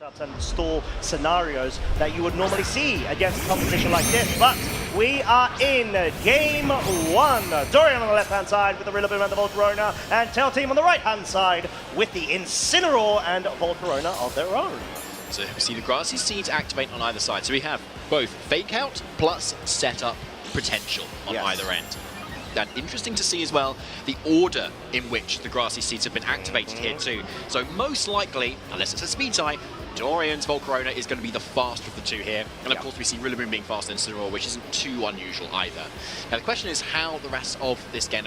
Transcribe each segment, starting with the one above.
matchups and stall scenarios that you would normally see against a competition like this. But we are in game one. Dorian on the left-hand side with the Rillaboom and the Volcarona, and Theotime on the right-hand side with the Incineroar and Volcarona of their own. So we see the Grassy Seeds activate on either side. So we have both Fake Out plus Setup potential on either end. And interesting to see as well the order in which the Grassy Seeds have been activated here too. So most likely, unless it's a speed tie, Dorian's Volcarona is going to be the faster of the two here. And of course we see Rillaboom being faster than Incineroar, which isn't too unusual either. Now the question is how the rest of this game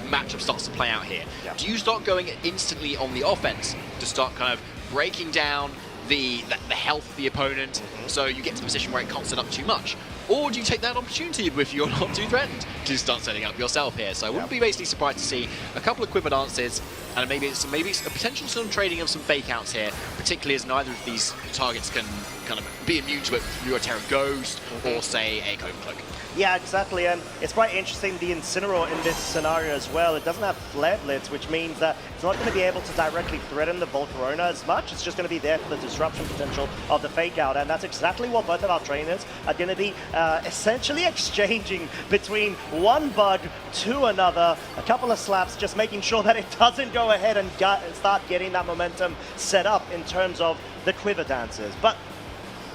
matchup starts to play out here. Do you start going instantly on the offense to start kind of breaking down the health of the opponent, so you get to a position where it can't set up too much? Or do you take that opportunity if you're not too threatened to start setting up yourself here? So I wouldn't be basically surprised to see a couple of quiver dances and maybe it's a potential sort of trading of some fake outs here, particularly as neither of these targets can kind of be immune to it through a Terra Ghost or say a Covert Cloak. Yeah, exactly, and it's quite interesting, the Incineroar in this scenario as well. It doesn't have Flare Blitz, which means that it's not going to be able to directly threaten the Volcarona as much. It's just going to be there for the disruption potential of the Fake Out, and that's exactly what both of our trainers are going to be essentially exchanging between one bug to another, a couple of slaps, just making sure that it doesn't go ahead and start getting that momentum set up in terms of the quiver dances. But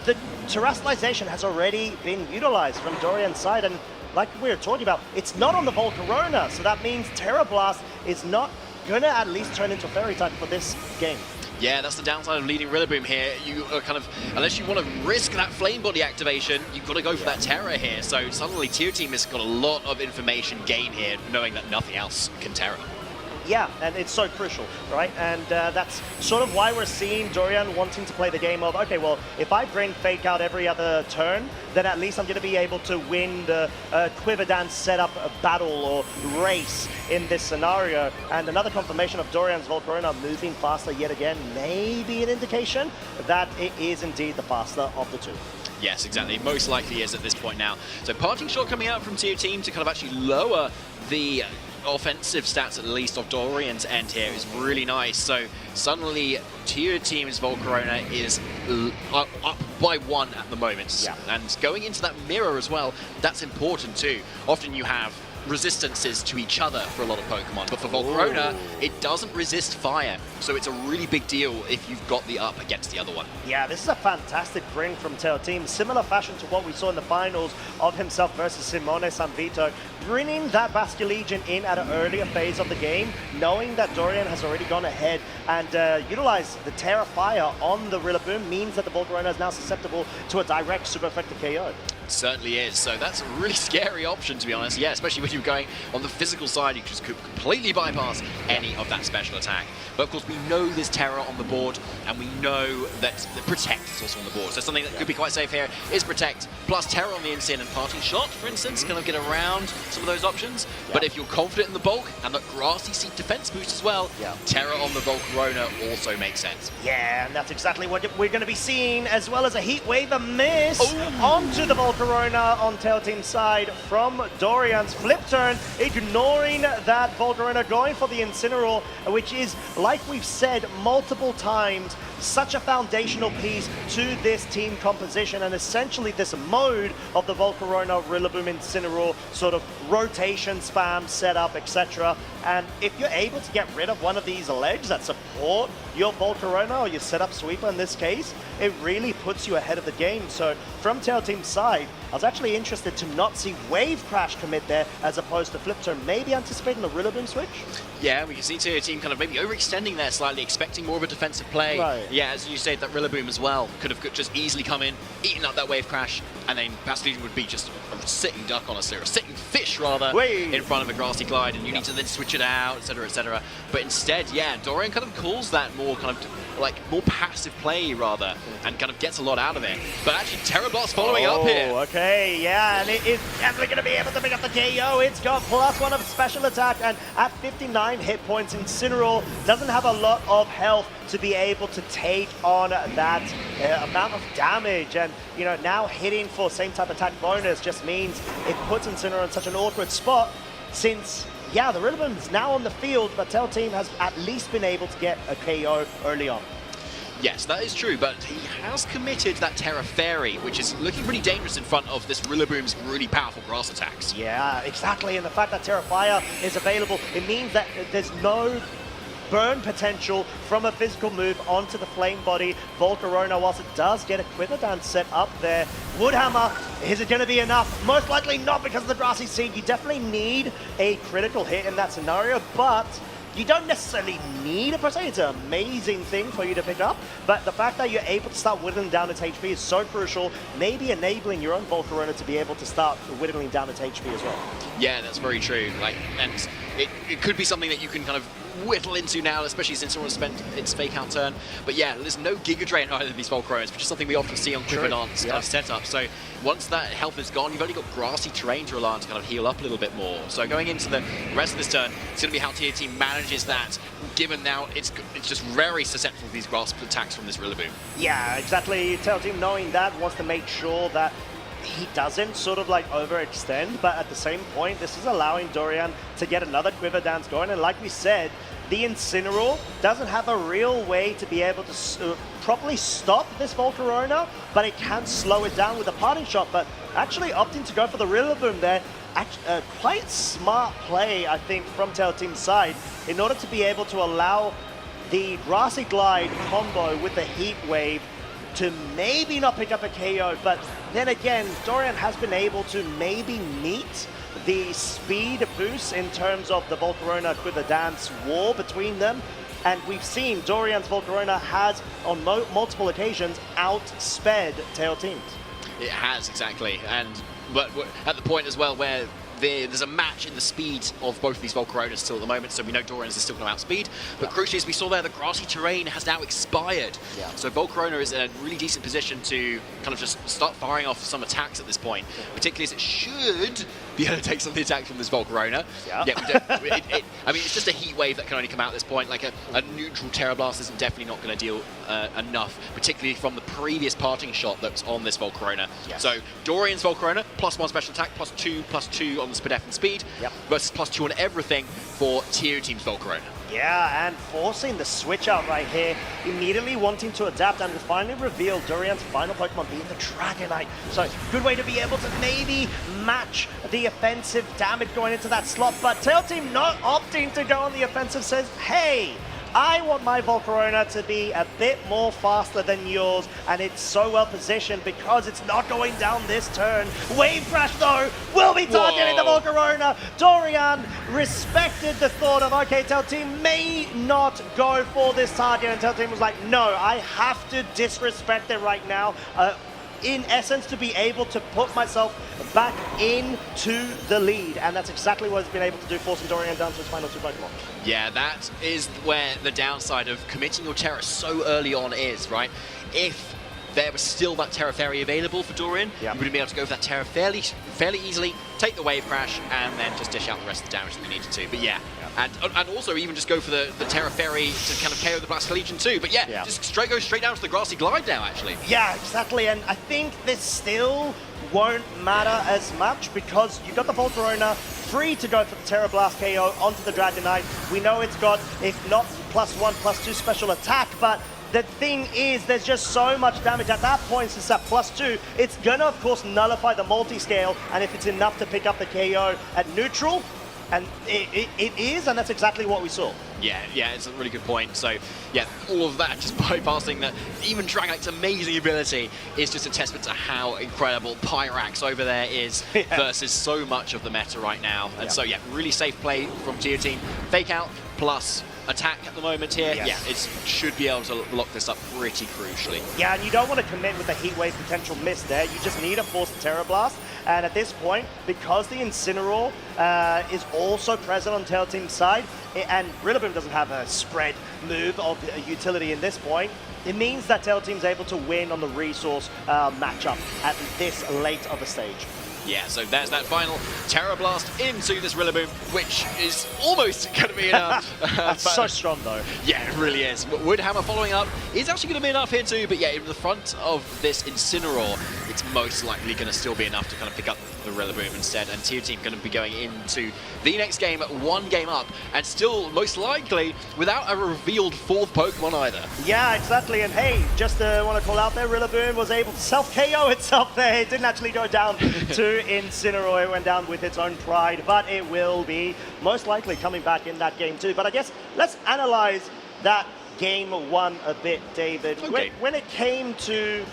the terrestrialization has already been utilized from Dorian's side, and like we were talking about, it's not on the Volcarona, so that means Terra Blast is not going to at least turn into Fairy type for this game. Yeah, that's the downside of leading Rillaboom here. You are kind of, unless you want to risk that Flame Body activation, you've got to go for that Terra here. So suddenly Theotime has got a lot of information gain here, knowing that nothing else can Terra. Yeah, and it's so crucial, right? And that's sort of why we're seeing Dorian wanting to play the game of, okay, well, if I bring Fake Out every other turn, then at least I'm going to be able to win the Quiver Dance setup battle or race in this scenario. And another confirmation of Dorian's Volcarona moving faster yet again, maybe an indication that it is indeed the faster of the two. Yes, exactly. Most likely is at this point now. So Parting Shot coming out from Theotime to kind of actually lower the offensive stats, at least, of Dorian's end here is really nice. So suddenly Theotime's Volcarona is up by 1 at the moment. And going into that mirror as well, that's important too. Often you have resistances to each other for a lot of Pokemon, but for Volcarona, it doesn't resist fire, so it's a really big deal if you've got the up against the other one. Yeah, this is a fantastic bring from Theotime, similar fashion to what we saw in the finals of himself versus Quinonez and Vito, bringing that Basculegion in at an earlier phase of the game, knowing that Dorian has already gone ahead and utilized the Terra Fire on the Rillaboom, means that the Volcarona is now susceptible to a direct super effective KO. It certainly is, so that's a really scary option, to be honest. Yeah, especially when you're going on the physical side, you just could completely bypass any of that special attack. But of course, we know there's Terra on the board, and we know that the Protect is also on the board. So something that could be quite safe here is Protect, plus Terra on the Incin and Parting Shot, for instance, kind of get around some of those options. But if you're confident in the bulk and that Grassy Seed defense boost as well, Terra on the Volcarona also makes sense. Yeah, and that's exactly what we're going to be seeing, as well as a Heat Wave, a miss onto the Volcarona on Theotime's side from Dorian's flip turn, ignoring that Volcarona, going for the Incineroar, which is, like we've said multiple times, such a foundational piece to this team composition and essentially this mode of the Volcarona, Rillaboom, Incineroar sort of rotation, spam, setup, etc. And if you're able to get rid of one of these legs that support your Volcarona or your setup sweeper in this case, it really puts you ahead of the game. So from Theotime's side, I was actually interested to not see Wave Crash commit there as opposed to flip turn, maybe anticipating the Rillaboom switch? Yeah, we can see Theotime kind of maybe overextending there slightly, expecting more of a defensive play. Yeah, as you said, that Rillaboom as well could have just easily come in, eaten up that Wave Crash, and then Basculegion would be just a sitting duck, honestly, or a sitting fish rather, in front of a Grassy Glide, and you need to then switch it out, etc., etc. But instead, yeah, Dorian kind of calls that more kind of like more passive play rather, and kind of gets a lot out of it. But actually, Terra Blast following up here. Okay, yeah, and it is definitely going to be able to pick up the KO. It's got +1 of special attack, and at 59 hit points, Incineroar doesn't have a lot of health to be able to take on that amount of damage. And, you know, now hitting for same type attack bonus just means it puts Incineroar in such an awkward spot, since yeah, the Rillaboom is now on the field, but Theotime has at least been able to get a KO early on. Yes, that is true, but he has committed that Terra Fairy, which is looking pretty dangerous in front of this Rillaboom's really powerful grass attacks. Yeah, exactly. And the fact that Terra Fire is available, it means that there's no burn potential from a physical move onto the flame body. Volcarona, whilst it does get a Quiver Dance set up there. Woodhammer, is it going to be enough? Most likely not, because of the Grassy Seed. You definitely need a critical hit in that scenario, but you don't necessarily need it per se. It's an amazing thing for you to pick up, but the fact that you're able to start whittling down its HP is so crucial, maybe enabling your own Volcarona to be able to start whittling down its HP as well. Yeah, that's very true. Like, and it could be something that you can kind of whittle into now, especially since someone spent its fake out turn. But yeah, there's no Giga Drain on either of these Volcaronas, which is something we often see on Quiver Dance kind of setup. So once that health is gone, you've only got grassy terrain to rely on to kind of heal up a little bit more. So going into the rest of this turn, it's going to be how Theotime manages that, given now it's just very susceptible to these grass attacks from this Rillaboom. Yeah, exactly. Theotime, knowing that, wants to make sure that he doesn't sort of like overextend, but at the same point, this is allowing Dorian to get another Quiver Dance going. And like we said, the Incineroar doesn't have a real way to be able to properly stop this Volcarona, but it can slow it down with a parting shot. But actually opting to go for the Rillaboom there, quite smart play, I think, from Theotime's side, in order to be able to allow the Grassy Glide combo with the Heat Wave to maybe not pick up a KO, but then again, Dorian has been able to maybe meet the speed boost in terms of the Volcarona Quiver Dance war between them. And we've seen Dorian's Volcarona has, on multiple occasions, outsped Theotime's. It has, exactly. And but we're at the point as well where there's a match in the speed of both of these Volcaronas still at the moment, so we know Dorian's is still going to outspeed, but crucially, as we saw there, the grassy terrain has now expired. So Volcarona is in a really decent position to kind of just start firing off some attacks at this point, particularly as it should be able to take some of the attacks from this Volcarona. I mean, it's just a heat wave that can only come out at this point. Like a neutral Terra Blast isn't definitely not going to deal enough, particularly from the previous parting shot that's on this Volcarona. So Dorian's Volcarona, +1 special attack, +2 on the Spadef and speed, versus +2 on everything for Theotime's Volcarona. Yeah, and forcing the switch out right here, immediately wanting to adapt, and finally revealed Dorian's final Pokemon being the Dragonite. So good way to be able to maybe match the offensive damage going into that slot, but Theotime not opting to go on the offensive, says, hey, I want my Volcarona to be a bit more faster than yours, and it's so well positioned because it's not going down this turn. Wave Crash, though, will be targeting the Volcarona. Dorian respected the thought of, okay, Theotime may not go for this target, and Theotime was like, no, I have to disrespect it right now. In essence, to be able to put myself back into the lead, and that's exactly what he's been able to do, forcing Dorian down to his final 2 Pokemon. Yeah, that is where the downside of committing your Terra so early on is, right? If there was still that Terra Fairy available for Dorian, you would be able to go for that Terra fairly easily, take the Wave Crash, and then just dish out the rest of the damage that we needed to. But yeah, and also even just go for the Terra Fairy to kind of KO the Blast Legion too. But yeah, just go straight down to the Grassy Glide now, actually. Yeah, exactly, and I think this still won't matter as much because you've got the Volcarona free to go for the Terra Blast KO onto the Dragonite. We know it's got, if not +1, +2 special attack, but the thing is, there's just so much damage at that point. Since that +2, it's gonna, of course, nullify the multi-scale, and if it's enough to pick up the KO at neutral, and it is, and that's exactly what we saw. Yeah, it's a really good point. So, yeah, all of that just bypassing that. Even Dragonite's amazing ability is just a testament to how incredible Pyrax over there is versus so much of the meta right now. And so, yeah, really safe play from Theotime. Fake out plus attack at the moment here. Yeah, it should be able to lock this up pretty crucially. Yeah, and you don't want to commit with a Heat Wave potential miss there. You just need to force the Terra Blast. And at this point, because the Incineroar is also present on Theotime's side, and Rillaboom doesn't have a spread move of utility in this point, it means that Theotime's able to win on the resource matchup at this late of a stage. Yeah, so there's that final Terror Blast into this Rillaboom, which is almost going to be enough. That's so strong, though. Yeah, it really is. Woodhammer following up is actually going to be enough here too, but yeah, in the front of this Incineroar, it's most likely going to still be enough to kind of pick up the Rillaboom instead, and Theotime going to be going into the next game 1 game up, and still most likely without a revealed 4th Pokemon either. Yeah, exactly, and hey, just want to call out there, Rillaboom was able to self-KO itself there. It didn't actually go down to Incineroar. It went down with its own pride, but it will be most likely coming back in that game too. But I guess let's analyze that game 1 a bit, David. Okay. When it came to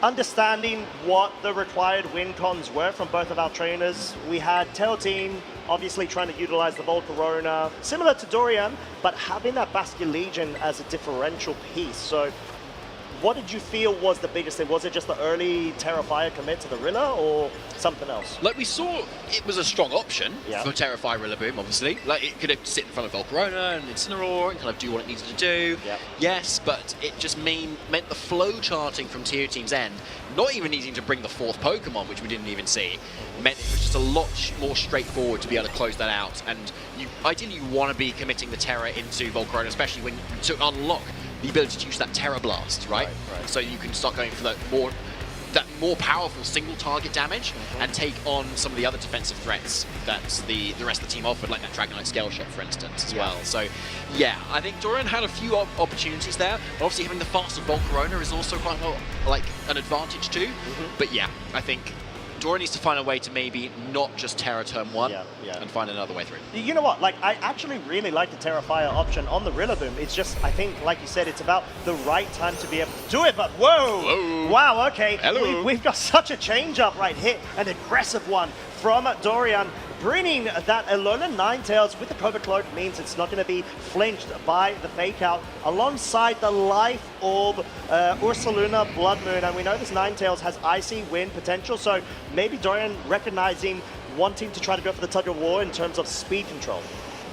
understanding what the required win cons were from both of our trainers, we had Theotime obviously trying to utilize the Volcarona, similar to Dorian, but having that Basculegion as a differential piece. So what did you feel was the biggest thing? Was it just the early Terrafire commit to the Rilla, or something else? Like, we saw it was a strong option Yeah. for Terrafire Rillaboom, obviously. Like, it could have sit in front of Volcarona and Incineroar and kind of do what it needed to do. Yeah. Yes, but it just meant the flow charting from Theotime's end, not even needing to bring the 4th Pokemon, which we didn't even see, meant it was just a lot more straightforward to be able to close that out. And ideally, you want to be committing the Terra into Volcarona, especially when to unlock the ability to use that Terra Blast, right? Right. So you can start going for that more powerful single target damage and take on some of the other defensive threats that the rest of the team offered, like that Dragonite Scale Shot, for instance, as well. So, yeah, I think Dorian had a few opportunities there. Obviously, having the faster Volcarona is also quite like an advantage too. But yeah, I think Dorian needs to find a way to maybe not just Terra turn 1 and find another way through. You know what, like, I actually really like the Terrafire option on the Rillaboom. It's just, I think, like you said, it's about the right time to be able to do it, but whoa! Whoa. Wow, okay. Hello. We've got such a change-up right here, an aggressive one from Dorian, bringing that Alolan Ninetales with the Covert Cloak means it's not going to be flinched by the Fake Out, alongside the Life Orb, Ursaluna Blood Moon, and we know this Ninetales has Icy Wind potential, so maybe Dorian recognizing wanting to try to go for the tug of war in terms of speed control.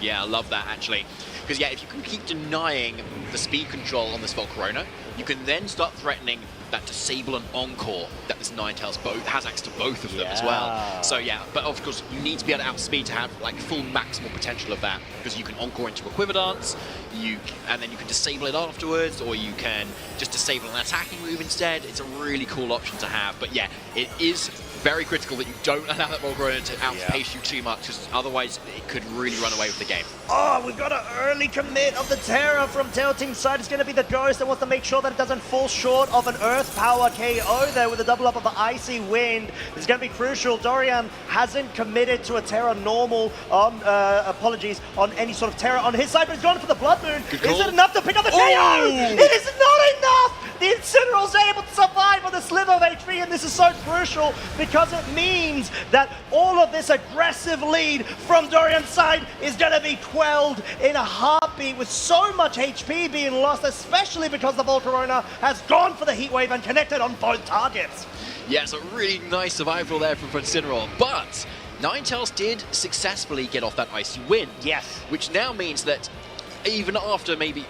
Yeah, I love that, actually. Because, yeah, if you can keep denying the speed control on this Volcarona, you can then start threatening that Disable and Encore that this Ninetales has access to both of them as well. So, yeah, but of course, you need to be able to outspeed to have, like, full maximal potential of that, because you can Encore into a Quiver Dance, and then you can disable it afterwards, or you can just disable an attacking move instead. It's a really cool option to have. But, yeah, it is very critical that you don't allow that Volcarona to outpace you too much, because otherwise it could really run away with the game. Oh, we've got an early commit of the Terra from Theotime's side. It's going to be the Ghost that wants to make sure that it doesn't fall short of an Earth Power KO there with a double up of the Icy Wind. It's going to be crucial. Dorian hasn't committed to a Terra normal on, on any sort of Terra on his side, but he's gone for the Blood Moon. Is it enough to pick up the KO? It is not enough! The Incineroar's able to survive on the slither of HP, and this is so crucial because it means that all of this aggressive lead from Dorian's side is going to be quelled in a heartbeat with so much HP being lost, especially because the Volcarona has gone for the Heat Wave and connected on both targets. Yeah, so really nice survival there from Incineroar, but Ninetales did successfully get off that Icy Wind. Yes. Which now means that even after maybe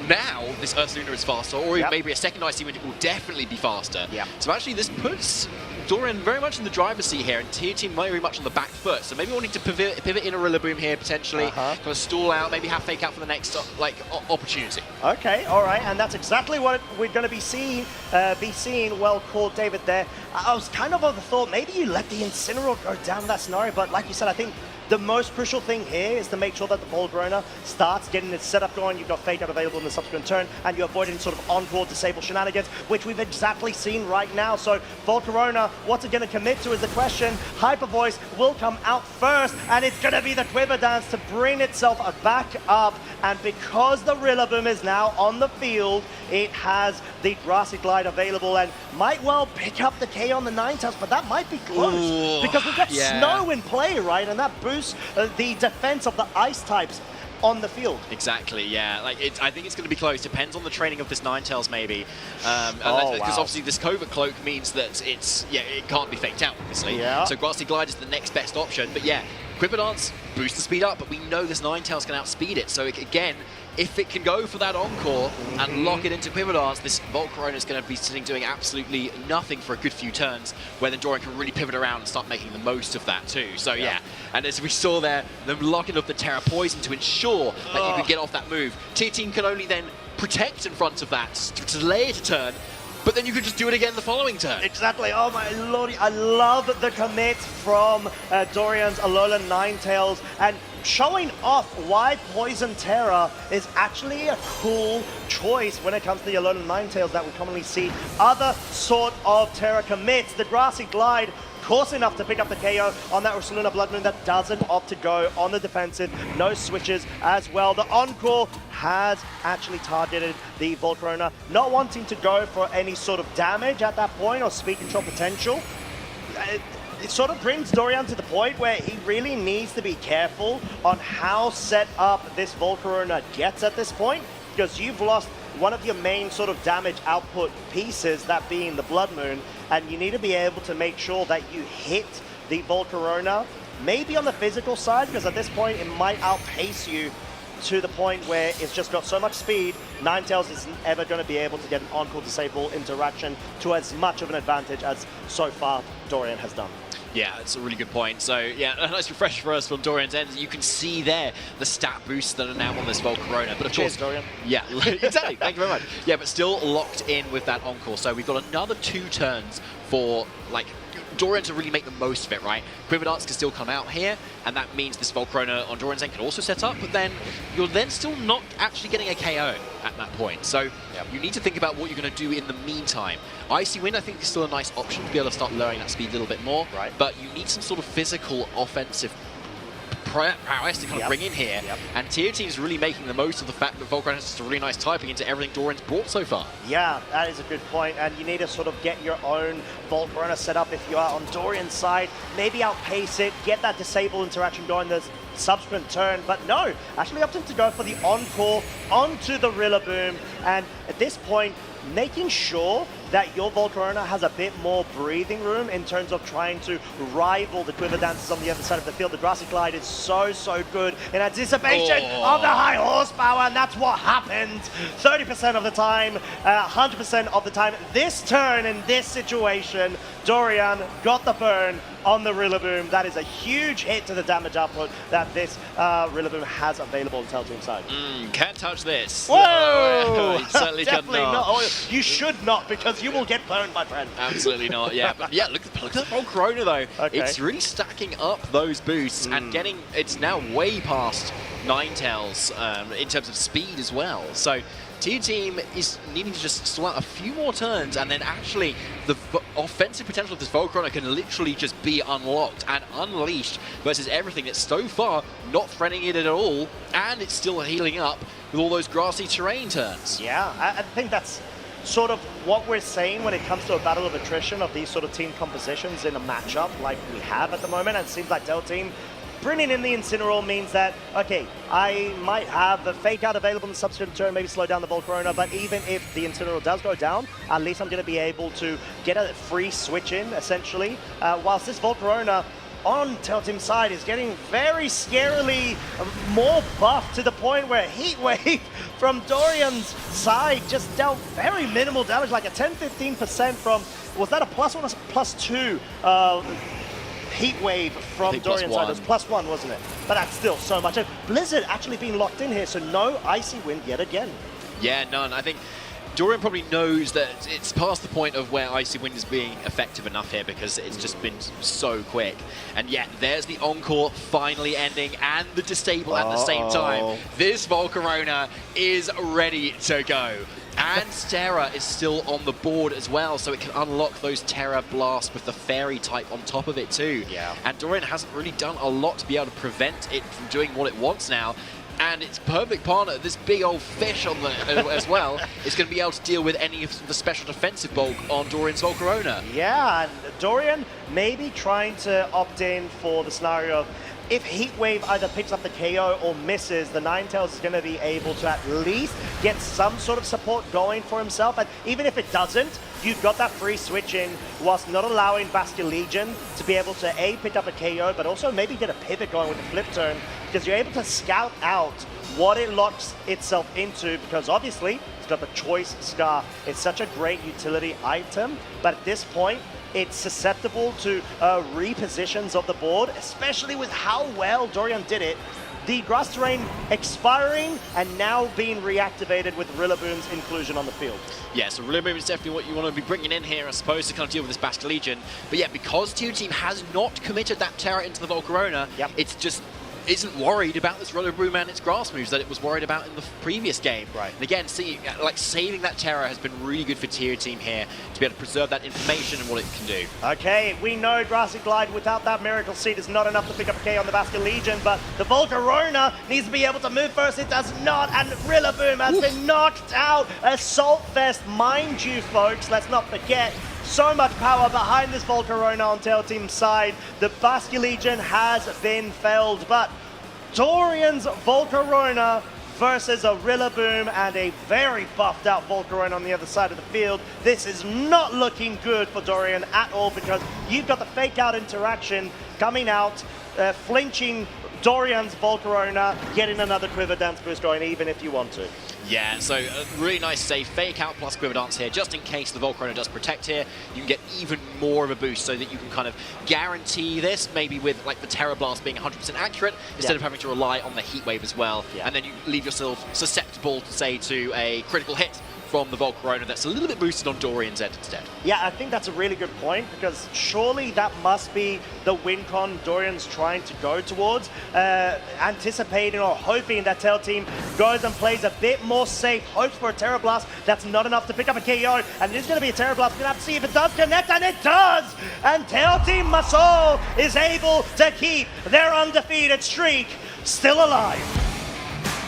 now this Ursaluna is faster, or even maybe a second Icy Wind, it will definitely be faster. So actually this puts Dorian very much in the driver's seat here, and Theotime very much on the back foot. So maybe wanting to pivot in a Rillaboom here potentially, kind of stall out, maybe have Fake Out for the next opportunity. Okay, all right, and that's exactly what we're going to be seeing. Well called, David. There, I was kind of the thought maybe you let the Incineroar go down in that scenario, but like you said, I think the most crucial thing here is to make sure that the Volcarona starts getting its setup going. You've got Fake Out available in the subsequent turn, and you avoid any sort of Encore Disable shenanigans, which we've exactly seen right now. So Volcarona, what's it going to commit to is the question. Hyper Voice will come out first, and it's going to be the Quiver Dance to bring itself back up. And because the Rillaboom is now on the field, it has the Grassy Glide available and might well pick up the K on the Ninetales, but that might be close because we've got Snow in play, right? And that boosts the defense of the Ice types on the field. Exactly, yeah. Like I think it's going to be close. Depends on the training of this Ninetales, maybe. Because obviously this Covert Cloak means that it can't be faked out, obviously. So Grassy Glide is the next best option. But yeah, Quiver Dance boosts the speed up, but we know this Ninetales can outspeed it. So again, if it can go for that encore and lock it into Quinonez, this Volcarona is going to be sitting doing absolutely nothing for a good few turns, where then Dorian can really pivot around and start making the most of that too. So yeah, and as we saw there, them locking up the Terra Poison to ensure that you can get off that move. Theotime can only then protect in front of that to delay it a turn, but then you could just do it again the following turn. Exactly. Oh my lordy, I love the commit from Dorian's Alolan Ninetales, and showing off why Poison Terra is actually a cool choice when it comes to the Alolan Ninetales that we commonly see other sort of Terra commits. The Grassy Glide, course enough to pick up the KO on that Ursaluna Blood Moon that doesn't opt to go on the defensive. No switches as well. The Encore has actually targeted the Volcarona, not wanting to go for any sort of damage at that point or speed control potential. It sort of brings Dorian to the point where he really needs to be careful on how set up this Volcarona gets at this point, because you've lost one of your main sort of damage output pieces, that being the Blood Moon, and you need to be able to make sure that you hit the Volcarona, maybe on the physical side, because at this point it might outpace you to the point where it's just got so much speed, Ninetales isn't ever going to be able to get an on-call disable interaction to as much of an advantage as so far Dorian has done. Yeah, that's a really good point. So, yeah, a nice refresh for us from Dorian's end. You can see there the stat boosts that are now on this Volcarona. But of Cheers, course, Dorian. Yeah, exactly. Thank you very much. Yeah, but still locked in with that encore. So we've got another 2 turns for, like, Dorian to really make the most of it, right? Quinonez can still come out here, and that means this Volcarona on Dorian's end can also set up, but then you're then still not actually getting a KO at that point. So you need to think about what you're going to do in the meantime. Icy Wind, I think, is still a nice option to be able to start lowering that speed a little bit more, but you need some sort of physical offensive prowess to kind of bring in here, and Theotime is really making the most of the fact that Volcarona is just a really nice typing into everything Dorian's brought so far. Yeah, that is a good point, and you need to sort of get your own Volcarona set up if you are on Dorian's side, maybe outpace it, get that disable interaction going this subsequent turn, but no, actually opting to go for the encore onto the Rillaboom, and at this point, making sure that your Volcarona has a bit more breathing room in terms of trying to rival the Quiver Dancers on the other side of the field. The Grassy Glide is so good in anticipation of the high horsepower, and that's what happened 30% of the time, 100% of the time. This turn in this situation, Dorian got the burn on the Rillaboom. That is a huge hit to the damage output that this Rillaboom has available on Theotime's side. Can't touch this. Whoa! Certainly Definitely cannot. not. Oh, you should not, because you will get burned, my friend. Absolutely not, yeah. But yeah, look at that Volcarona though. Okay. It's really stacking up those boosts and getting, it's now way past Ninetales in terms of speed as well. So Theotime is needing to just slow out a few more turns, and then actually the offensive potential of this Volcarona can literally just be unlocked and unleashed versus everything that's so far not threatening it at all, and it's still healing up with all those grassy terrain turns. Yeah, I think that's sort of what we're saying when it comes to a battle of attrition of these sort of team compositions in a matchup like we have at the moment, and it seems like Theotime bringing in the Incineroar means that, okay, I might have the Fake Out available in the subsequent turn, maybe slow down the Volcarona, but even if the Incineroar does go down, at least I'm going to be able to get a free switch in, essentially, whilst this Volcarona on Theotime's side is getting very scarily more buffed to the point where Heat Wave from Dorian's side just dealt very minimal damage, like a 10-15% from, was that a +1 or +2? Heat Wave from Dorian's side. It was +1, wasn't it? But that's still so much. Blizzard actually being locked in here, so no Icy Wind yet again. Yeah, none. I think Dorian probably knows that it's past the point of where Icy Wind is being effective enough here, because it's just been so quick. And yet, there's the Encore finally ending and the Disable at the same time. This Volcarona is ready to go. And Terra is still on the board as well, so it can unlock those Terra Blasts with the Fairy type on top of it too. Yeah. And Dorian hasn't really done a lot to be able to prevent it from doing what it wants now. And its perfect partner, this big old fish on the as well, is going to be able to deal with any of the special defensive bulk on Dorian's Volcarona. Yeah, and Dorian maybe trying to opt in for the scenario of, if Heat Wave either picks up the KO or misses, the Ninetales is going to be able to at least get some sort of support going for himself. And even if it doesn't, you've got that free switch in, whilst not allowing Bastion Legion to be able to A, pick up a KO, but also maybe get a pivot going with the flip turn because you're able to scout out what it locks itself into, because obviously it's got the choice scar. It's such a great utility item, but at this point, it's susceptible to repositions of the board, especially with how well Dorian did it. The grass terrain expiring and now being reactivated with Rillaboom's inclusion on the field. Yeah, so Rillaboom is definitely what you want to be bringing in here, I suppose, to kind of deal with this Bastion Legion. But yeah, because Theotime has not committed that Terra into the Volcarona, it's just isn't worried about this Rillaboom and its grass moves that it was worried about in the previous game. Right. And again, see, like saving that Terra has been really good for Theotime here to be able to preserve that information and what it can do. Okay, we know Grassy Glide without that Miracle Seed is not enough to pick up a K on the Bastion Legion, but the Volcarona needs to be able to move first. It does not, and Rillaboom has been knocked out. Assault Fest, mind you, folks, let's not forget. So much power behind this Volcarona on Theotime's side. The Bastion Legion has been felled, but Dorian's Volcarona versus a Rillaboom and a very buffed out Volcarona on the other side of the field. This is not looking good for Dorian at all, because you've got the fake out interaction coming out, flinching Dorian's Volcarona, getting another Quiver Dance boost going, even if you want to. Yeah, so a really nice save, fake out plus Quiver Dance here, just in case the Volcarona does protect here. You can get even more of a boost so that you can kind of guarantee this, maybe with like the Terra Blast being 100% accurate, instead of having to rely on the Heat Wave as well. And then you leave yourself susceptible, say, to a critical hit from the Volcarona that's a little bit boosted on Dorian's end instead. Yeah, I think that's a really good point, because surely that must be the win con Dorian's trying to go towards, anticipating or hoping that Theotime goes and plays a bit more safe, hopes for a Terra Blast. That's not enough to pick up a KO, and it is going to be a Terra Blast. We're going to have to see if it does connect, and it does! And Theotime Massaut is able to keep their undefeated streak still alive.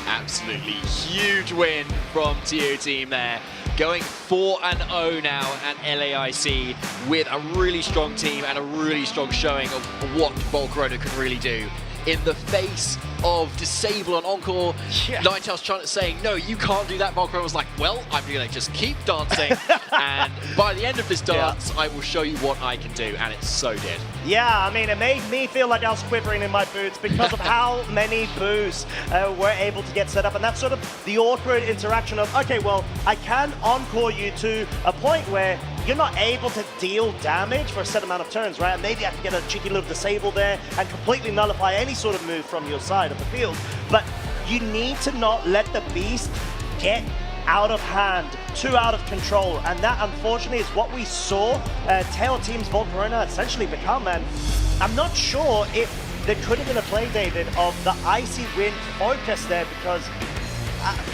Absolutely huge win from Theotime there. Going 4-0 now at LAIC with a really strong team and a really strong showing of what Volcarona can really do. In the face of Disable and Encore, Ninetales trying to say, no, you can't do that. Volcarona was like, well, I'm going to just keep dancing, and by the end of this dance, I will show you what I can do, and it so did. Yeah, I mean, it made me feel like I was quivering in my boots because of how many boosts were able to get set up, and that's sort of the awkward interaction of, okay, well, I can Encore you to a point where you're not able to deal damage for a set amount of turns, right? And maybe I can get a cheeky little Disable there and completely nullify any sort of move from your side of the field. But you need to not let the beast get out of hand, too out of control. And that, unfortunately, is what we saw Theotime's Volcarona essentially become. And I'm not sure if there could have been a play, David, of the Icy Wind focus there, because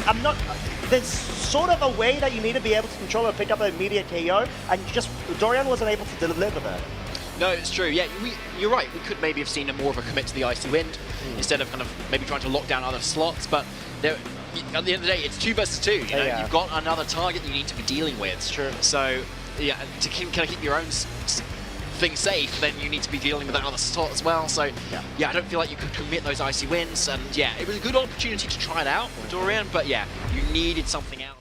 I'm not... There's sort of a way that you need to be able to control and pick up an immediate KO, and Dorian wasn't able to deliver that. No, it's true. Yeah, you're right. We could maybe have seen more of a commit to the Icy Wind instead of kind of maybe trying to lock down other slots. But at the end of the day, it's 2 versus 2. You know, you've got another target you need to be dealing with. It's true. So yeah, to kind of keep your own thing safe, then you need to be dealing with that other slot as well. So yeah, I don't feel like you could commit those Icy Winds. And yeah, it was a good opportunity to try it out for Dorian. But yeah, you needed something out.